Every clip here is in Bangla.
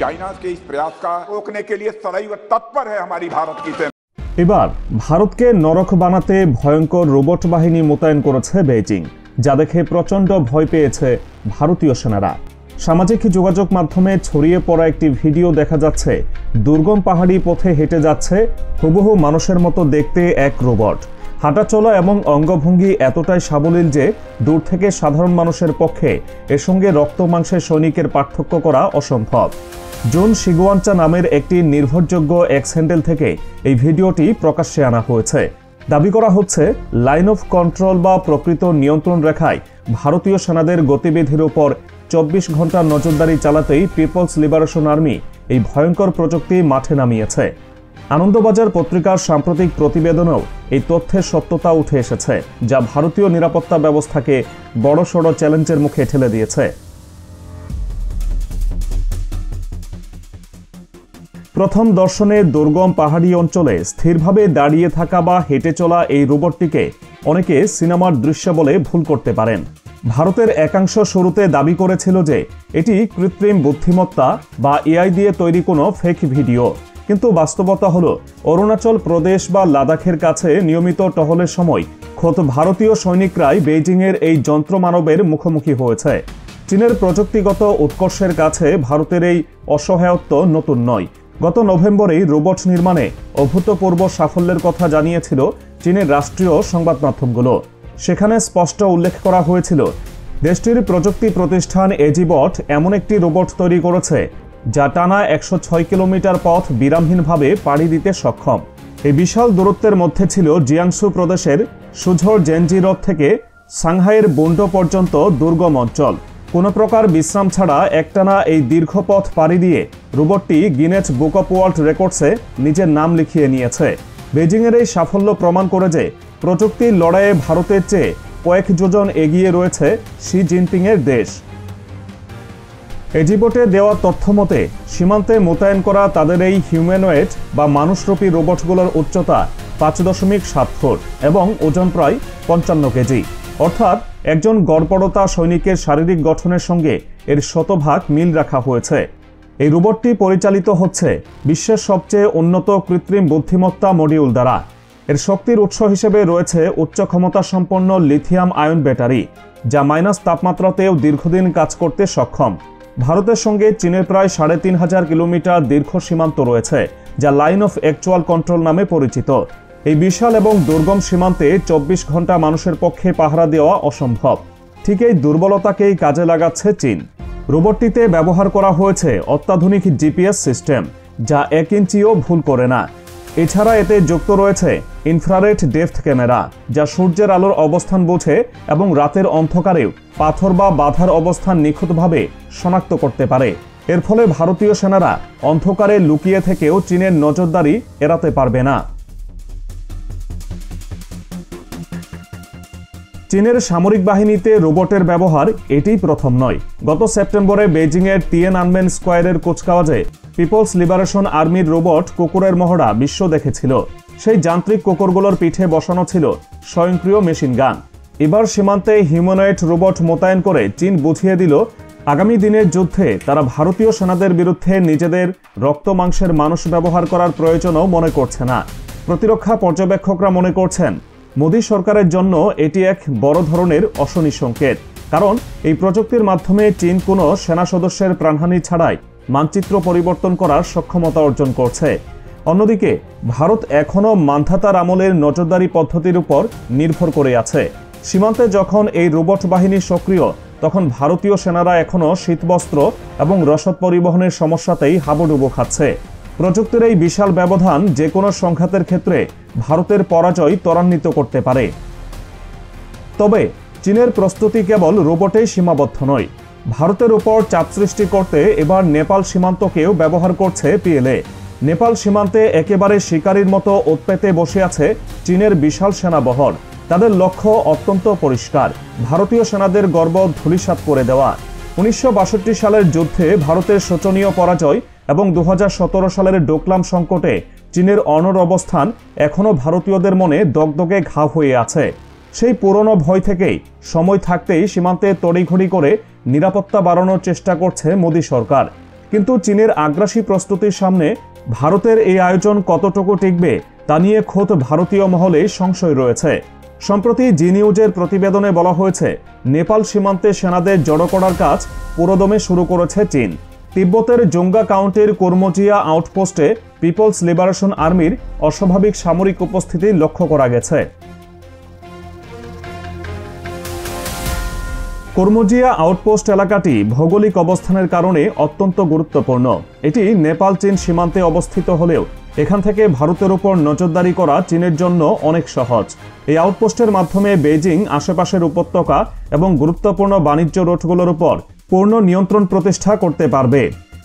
चाइना के इस प्रयास का रोकने के लिए सदैव तत्पर है हमारी भारत की सेना। এবার ভারতকে নরক বানাতে ভয়ঙ্কর রোবট বাহিনী মোতায়েন করেছে বেইজিং, যা দেখে প্রচণ্ড ভয় পেয়েছে ভারতীয় সেনারা। সামাজিক যোগাযোগ মাধ্যমে ছড়িয়ে পড়া একটি ভিডিও দেখা যাচ্ছে দুর্গম পাহাড়ি পথে হেঁটে যাচ্ছে হুবহু মানুষের মতো দেখতে এক রোবট। হাঁটাচলা এবং অঙ্গভঙ্গি এতটাই সাবলীল যে দূর থেকে সাধারণ মানুষের পক্ষে এর সঙ্গে রক্ত মাংসের সৈনিকের পার্থক্য করা অসম্ভব। জুন শিগুয়ানচা নামের একটি নির্ভরযোগ্য এক্স হ্যান্ডেল থেকে এই ভিডিওটি প্রকাশ্যে আনা হয়েছে। দাবি করা হচ্ছে লাইন অফ কন্ট্রোল বা প্রকৃত নিয়ন্ত্রণ রেখায় ভারতীয় সেনাদের গতিবিধির উপর 24 ঘন্টা নজরদারি চালাতেই পিপলস লিবারেশন আর্মি এই ভয়ঙ্কর প্রযুক্তি মাঠে নামিয়েছে। আনন্দবাজার পত্রিকার সাম্প্রতিক প্রতিবেদনেও এই তথ্যের সত্যতা উঠে এসেছে, যা ভারতীয় নিরাপত্তা ব্যবস্থাকে বড়সড় চ্যালেঞ্জের মুখে ঠেলে দিয়েছে। প্রথম দর্শনে দুর্গম পাহাড়ি অঞ্চলে স্থিরভাবে দাঁড়িয়ে থাকা বা হেঁটে চলা এই রোবটটিকে অনেকে সিনেমার দৃশ্য বলে ভুল করতে পারেন। ভারতের একাংশ শুরুতে দাবি করেছিল যে এটি কৃত্রিম বুদ্ধিমত্তা বা এআই দিয়ে তৈরি কোনো ফেক ভিডিও, কিন্তু বাস্তবতা হলো অরুণাচল প্রদেশ বা লাদাখের কাছে নিয়মিত টহলের সময় খোদ ভারতীয় সৈনিকরাই বেইজিংয়ের এই যন্ত্রমানবের মুখোমুখি হয়েছে। চীনের প্রযুক্তিগত উৎকর্ষের কাছে ভারতের এই অসহায়ত্ব নতুন নয়। গত নভেম্বরেই রোবট নির্মাণে অভূতপূর্ব সাফল্যের কথা জানিয়েছিল চীনের রাষ্ট্রীয় সংবাদ মাধ্যমগুলো। সেখানে স্পষ্ট উল্লেখ করা হয়েছিল দেশটির প্রযুক্তি প্রতিষ্ঠান এজিবট এমন একটি রোবট তৈরি করেছে যা টানা 106 কিলোমিটার পথ বিরামহীনভাবে পাড়ি দিতে সক্ষম। এই বিশাল দূরত্বের মধ্যে ছিল জিয়াংসু প্রদেশের সুঝোর জেনজি হ্রদ থেকে সাংহাইয়ের বুন্ডো পর্যন্ত দুর্গম অঞ্চল। কোনো প্রকার বিশ্রাম ছাড়া একটানা এই দীর্ঘ পথ পাড়ি দিয়ে রোবটটি গিনেস বুক অফ ওয়ার্ল্ড রেকর্ডসে নিজের নাম লিখিয়ে নিয়েছে। বেজিংয়ের এই সাফল্য প্রমাণ করে যে প্রযুক্তির লড়াইয়ে ভারতের চেয়ে কয়েক যোজন এগিয়ে রয়েছে শি জিনপিংয়ের দেশ। এজিবটে দেওয়া তথ্য মতে সীমান্তে মোতায়েন করা তাদের এই হিউম্যানয়েড বা মানুষরূপী রোবটগুলোর উচ্চতা 5.7 ফুট এবং ওজন প্রায় 55 কেজি, অর্থাৎ একজন গড়পড়তা সৈনিকের শারীরিক গঠনের সঙ্গে এর শতভাগ মিল রাখা হয়েছে। এই রোবটটি পরিচালিত হচ্ছে বিশ্বের সবচেয়ে উন্নত কৃত্রিম বুদ্ধিমত্তা মডিউল দ্বারা। এর শক্তির উৎস হিসেবে রয়েছে উচ্চ ক্ষমতা সম্পন্ন লিথিয়াম আয়ন ব্যাটারি, যা মাইনাস তাপমাত্রাতেও দীর্ঘদিন কাজ করতে সক্ষম। ভারতের সঙ্গে চীনের প্রায় 3500 কিলোমিটার দীর্ঘ সীমান্ত রয়েছে, যা লাইন অফ অ্যাকচুয়াল কন্ট্রোল নামে পরিচিত। এই বিশাল এবং দুর্গম সীমান্তে 24 ঘন্টা মানুষের পক্ষে পাহারা দেওয়া অসম্ভব। ঠিক এই দুর্বলতাকেই কাজে লাগাচ্ছে চীন। রোবটটিতে ব্যবহার করা হয়েছে অত্যাধুনিক জিপিএস সিস্টেম, যা 1 ইঞ্চিও ভুল করে না। এছাড়া এতে যুক্ত রয়েছে ইনফ্রারেড ডেপথ ক্যামেরা, যা সূর্যের আলোর অবস্থান বোঝে এবং রাতের অন্ধকারেও পাথর বা বাধার অবস্থান নিখুঁতভাবে শনাক্ত করতে পারে। এর ফলে ভারতীয় সেনারা অন্ধকারে লুকিয়ে থেকেও চীনের নজরদারি এড়াতে পারবে না। চীনের সামরিক বাহিনীতে রোবটের ব্যবহার এটিই প্রথম নয়। গত সেপ্টেম্বরে বেইজিংয়ের তিয়ানআনমেন স্কোয়ারের কুচকাওয়াজে পিপলস লিবারেশন আর্মির রোবট কুকুরের মহড়া বিশ্ব দেখেছিল। সেই যান্ত্রিক কুকুরগুলোর পিঠে বসানো ছিল স্বয়ংক্রিয় মেশিন গান। এবার সীমান্তে হিউম্যানয়েড রোবট মোতায়েন করে চীন বুঝিয়ে দিল আগামী দিনের যুদ্ধে তারা ভারতীয় সেনাদের বিরুদ্ধে নিজেদের রক্ত মাংসের মানুষ ব্যবহার করার প্রয়োজনও মনে করছে না। প্রতিরক্ষা পর্যবেক্ষকরা মনে করছেন মোদী সরকারের জন্য এটি এক বড় ধরনের অশনি সংকেত, কারণ এই প্রযুক্তির মাধ্যমে চীন কোনো সেনা সদস্যের প্রাণহানি ছাড়াই মানচিত্র পরিবর্তন করার সক্ষমতা অর্জন করছে। অন্যদিকে ভারত এখনও মান্ধাতার আমলের নজরদারি পদ্ধতির উপর নির্ভর করে আছে। সীমান্তে যখন এই রোবট বাহিনী সক্রিয়, তখন ভারতীয় সেনারা এখনও শীতবস্ত্র এবং রসদ পরিবহনের সমস্যাতেই হাবুডুবু খাচ্ছে। প্রযুক্তির এই বিশাল ব্যবধান যে কোনো সংঘাতের ক্ষেত্রে ভারতের পরাজয় ত্বরান্বিত করতে পারে। তবে চীনের প্রস্তুতি কেবল রোবটেই সীমাবদ্ধ নয়। ভারতের উপর চাপ সৃষ্টি করতে এবার নেপাল সীমান্তকেও ব্যবহার করছে পিএলএ। নেপাল সীমান্তে একেবারে শিকারীর মতো উৎপেতে বসে আছে চীনের বিশাল সেনাবহর। তাদের লক্ষ্য অত্যন্ত পরিষ্কার, ভারতীয় সেনাদের গর্ব ধূলিসাৎ করে দেওয়া। 1962 সালের যুদ্ধে ভারতের শোচনীয় পরাজয় এবং 2017 সালের ডোকলাম সংকটে চীনের অনড় অবস্থান এখনও ভারতীয়দের মনে দগদগে ঘা হয়ে আছে। সেই পুরনো ভয় থেকেই সময় থাকতেই সীমান্তে তড়িঘড়ি করে নিরাপত্তা বাড়ানোর চেষ্টা করছে মোদী সরকার। কিন্তু চীনের আগ্রাসী প্রস্তুতির সামনে ভারতের এই আয়োজন কতটুকু টিকবে তা নিয়ে খোদ ভারতীয় মহলে সংশয় রয়েছে। সম্প্রতি জি নিউজের প্রতিবেদনে বলা হয়েছে, নেপাল সীমান্তে সেনাদের জড়ো করার কাজ পুরোদমে শুরু করেছে চীন। তিব্বতের জোঙ্গা কাউন্টির কর্মজিয়া আউটপোস্টে পিপলস লিবারেশন আর্মির অস্বাভাবিক সামরিক উপস্থিতি লক্ষ্য করা গেছে। কর্মজিয়া আউটপোস্ট এলাকাটি ভৌগোলিক অবস্থানের কারণে অত্যন্ত গুরুত্বপূর্ণ। এটি নেপাল চীন সীমান্তে অবস্থিত হলেও এখান থেকে ভারতের উপর নজরদারি করা চীনের জন্য অনেক সহজ। এই আউটপোস্টের মাধ্যমে বেইজিং আশেপাশের উপত্যকা এবং গুরুত্বপূর্ণ বাণিজ্য রুটগুলোর উপর পূর্ণ নিয়ন্ত্রণ প্রতিষ্ঠা করতে পারবে।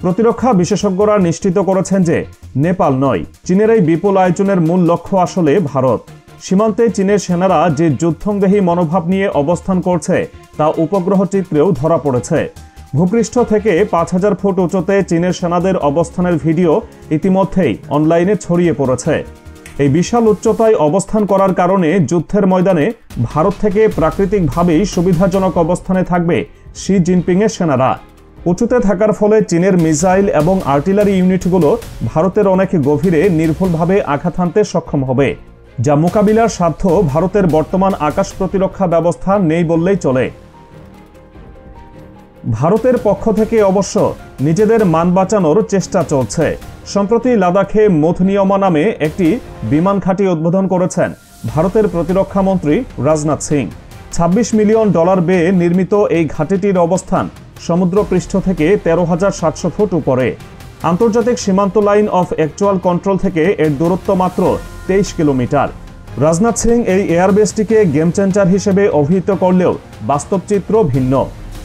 প্রতিরক্ষা বিশেষজ্ঞরা নিশ্চিত করেছেন যে নেপাল নয়, চীনের এই বিপুল আয়োজনের মূল লক্ষ্য আসলে ভারত। সীমান্তে চীনের সেনারা যে যুদ্ধংদেহী মনোভাব নিয়ে অবস্থান করছে তা উপগ্রহ চিত্রেও ধরা পড়েছে। ভূপৃষ্ঠ থেকে 5000 ফুট উচ্চতে চীনের সেনাদের অবস্থানের ভিডিও ইতিমধ্যেই অনলাইনে ছড়িয়ে পড়েছে। এই বিশাল উচ্চতায় অবস্থান করার কারণে যুদ্ধের ময়দানে ভারত থেকে প্রাকৃতিকভাবেই সুবিধাজনক অবস্থানে থাকবে শি জিনপিংয়ের সেনারা। উঁচুতে থাকার ফলে চীনের মিসাইল এবং আর্টিলারি ইউনিটগুলো ভারতের অনেক গভীরে নির্ভুলভাবে আঘাত হানতে সক্ষম হবে, যা মোকাবিলার সাধ্য ভারতের বর্তমান আকাশ প্রতিরক্ষা ব্যবস্থা নেই বললেই চলে। ভারতের পক্ষ থেকে অবশ্য নিজেদের মান বাঁচানোর চেষ্টা চলছে। সম্প্রতি লাদাখে মোথনিয়মা নামে একটি বিমান ঘাঁটি উদ্বোধন করেছেন ভারতের প্রতিরক্ষা মন্ত্রী রাজনাথ সিং। $26 মিলিয়ন ব্যয়ে নির্মিত এই ঘাঁটিটির অবস্থান সমুদ্রপৃষ্ঠ থেকে 13,700 ফুট উপরে। আন্তর্জাতিক সীমান্ত লাইন অফ অ্যাকচুয়াল কন্ট্রোল থেকে এর দূরত্ব মাত্র 23 কিলোমিটার। রাজনাথ সিং এই এয়ারবেসটিকে গেম চেঞ্জার হিসেবে অভিহিত করলেও বাস্তব চিত্র ভিন্ন।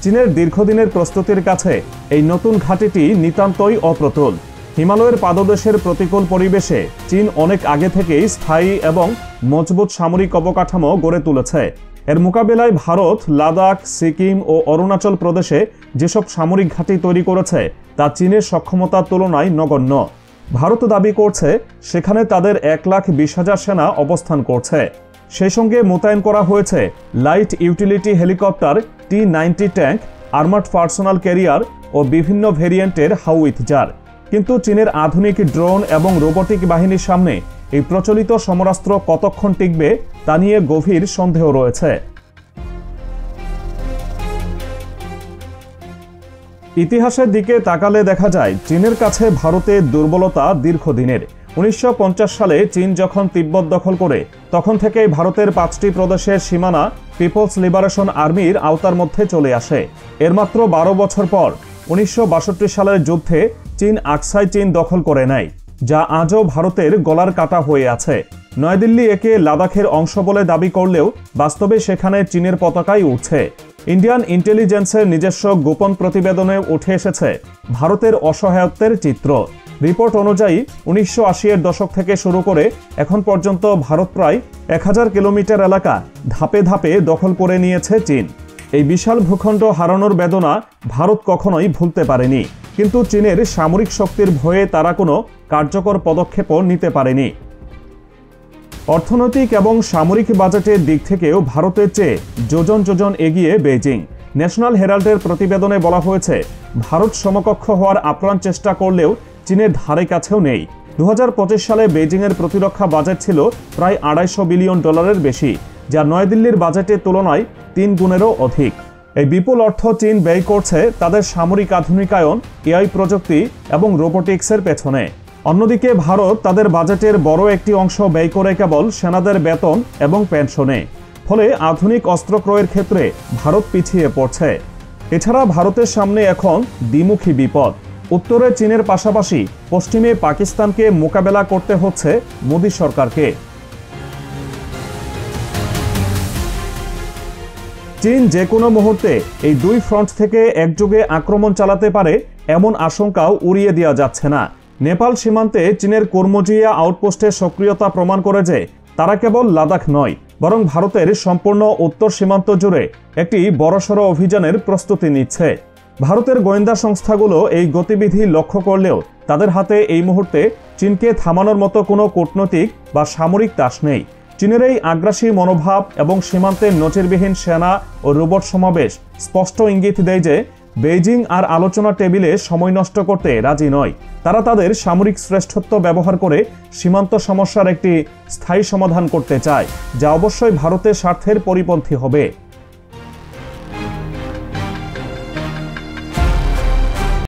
চীনের দীর্ঘদিনের প্রস্তুতির কাছে এই নতুন ঘাঁটিটি নিতান্তই অপ্রতুল। হিমালয়ের পাদদেশের প্রতিকূল পরিবেশে চীন অনেক আগে থেকেই স্থায়ী এবং মজবুত সামরিক অবকাঠামো গড়ে তুলেছে। এর মোকাবেলায় ভারত লাদাখ, সিকিম ও অরুণাচল প্রদেশে যেসব সামরিক ঘাঁটি তৈরি করেছে তা চীনের সক্ষমতার তুলনায় নগণ্য। ভারত দাবি করছে সেখানে তাদের 1,20,000 সেনা অবস্থান করছে। সেই সঙ্গে মোতায়েন করা হয়েছে light utility helicopter, T-90 tank, armoured personnel carrier ও বিভিন্ন ভেরিয়েন্টের হাউইটজার। কিন্তু চীনের আধুনিক ড্রোন এবং রোবটিক বাহিনীর সামনে এই প্রচলিত সমরাস্ত্র কতক্ষণ টিকবে তা নিয়ে গভীর সন্দেহ রয়েছে। ইতিহাসের দিকে তাকালে দেখা যায় চীনের কাছে ভারতের দুর্বলতা দীর্ঘদিনের। 1950 সালে চীন যখন তিব্বত দখল করে তখন থেকেই ভারতের 5টি প্রদেশের সীমানা পিপলস লিবারেশন আর্মির আওতার মধ্যে চলে আসে। এর মাত্র 12 বছর পর 1962 সালের যুদ্ধে চীন আকসাই চীন দখল করে নেয়, যা আজও ভারতের গলার কাটা হয়ে আছে। নয়াদিল্লি একে লাদাখের অংশ বলে দাবি করলেও বাস্তবে সেখানে চীনের পতাকাই উঠছে। ইন্ডিয়ান ইন্টেলিজেন্সের নিজস্ব গোপন প্রতিবেদনে উঠে এসেছে ভারতের অসহায়ত্বের চিত্র। রিপোর্ট অনুযায়ী 1980-এর দশক থেকে শুরু করে এখন পর্যন্ত ভারত প্রায় 1000 কিলোমিটার এলাকা ধাপে ধাপে দখল করে নিয়েছে চীন। এই বিশাল ভূখণ্ড হারানোর বেদনা ভারত কখনোই ভুলতে পারেনি, কিন্তু চীনের সামরিক শক্তির ভয়ে তারা কোনো কার্যকর পদক্ষেপও নিতে পারেনি। অর্থনৈতিক এবং সামরিক বাজেটের দিক থেকেও ভারতের চেয়ে যোজন যোজন এগিয়ে বেইজিং। ন্যাশনাল হেরাল্ডের প্রতিবেদনে বলা হয়েছে ভারত সমকক্ষ হওয়ার আপ্রাণ চেষ্টা করলেও চীনের ধারে কাছেও নেই। 2025 সালে বেইজিংয়ের প্রতিরক্ষা বাজেট ছিল প্রায় $250 বিলিয়ন বেশি, যা নয়াদিল্লির বাজেটের তুলনায় 3 গুণেরও অধিক। এই বিপুল অর্থ চীন ব্যয় করছে তাদের সামরিক আধুনিকায়ন, এআই প্রযুক্তি এবং রোবোটিক্সের পেছনে। অন্যদিকে ভারত তাদের বাজেটের বড় একটি অংশ ব্যয় করে কেবল সেনাদের বেতন এবং পেনশনে। ফলে আধুনিক অস্ত্র ক্রয়ের ক্ষেত্রে ভারত পিছিয়ে পড়ছে। এছাড়া ভারতের সামনে এখন দ্বিমুখী বিপদ। উত্তরে চীনের পাশাপাশি পশ্চিমে পাকিস্তানকে মোকাবেলা করতে হচ্ছে মোদী সরকারকে। চীন যে কোনো মুহূর্তে এই দুই ফ্রন্ট থেকে একযোগে আক্রমণ চালাতে পারে এমন আশঙ্কাও উড়িয়ে দেওয়া যাচ্ছে না। নেপাল সীমান্তে চীনের কর্মজিয়া আউটপোস্টের সক্রিয়তা প্রমাণ করে যে তারা কেবল লাদাখ নয়, বরং ভারতের সম্পূর্ণ উত্তর সীমান্ত জুড়ে একটি বড়সড় অভিযানের প্রস্তুতি নিচ্ছে। ভারতের গোয়েন্দা সংস্থাগুলো এই গতিবিধি লক্ষ্য করলেও তাদের হাতে এই মুহূর্তে চীনকে থামানোর মতো কোনো কূটনৈতিক বা সামরিক তাস নেই। চীনের এই আগ্রাসী মনোভাব এবং সীমান্তের নজিরবিহীন সেনা ও রোবট সমাবেশ স্পষ্ট ইঙ্গিত দেয় যে বেইজিং আর আলোচনা টেবিলে সময় নষ্ট করতে রাজি নয়। তারা তাদের সামরিক শ্রেষ্ঠত্ব ব্যবহার করে সীমান্ত সমস্যার একটি স্থায়ী সমাধান করতে চায়, যা অবশ্যই ভারতের স্বার্থের পরিপন্থী হবে।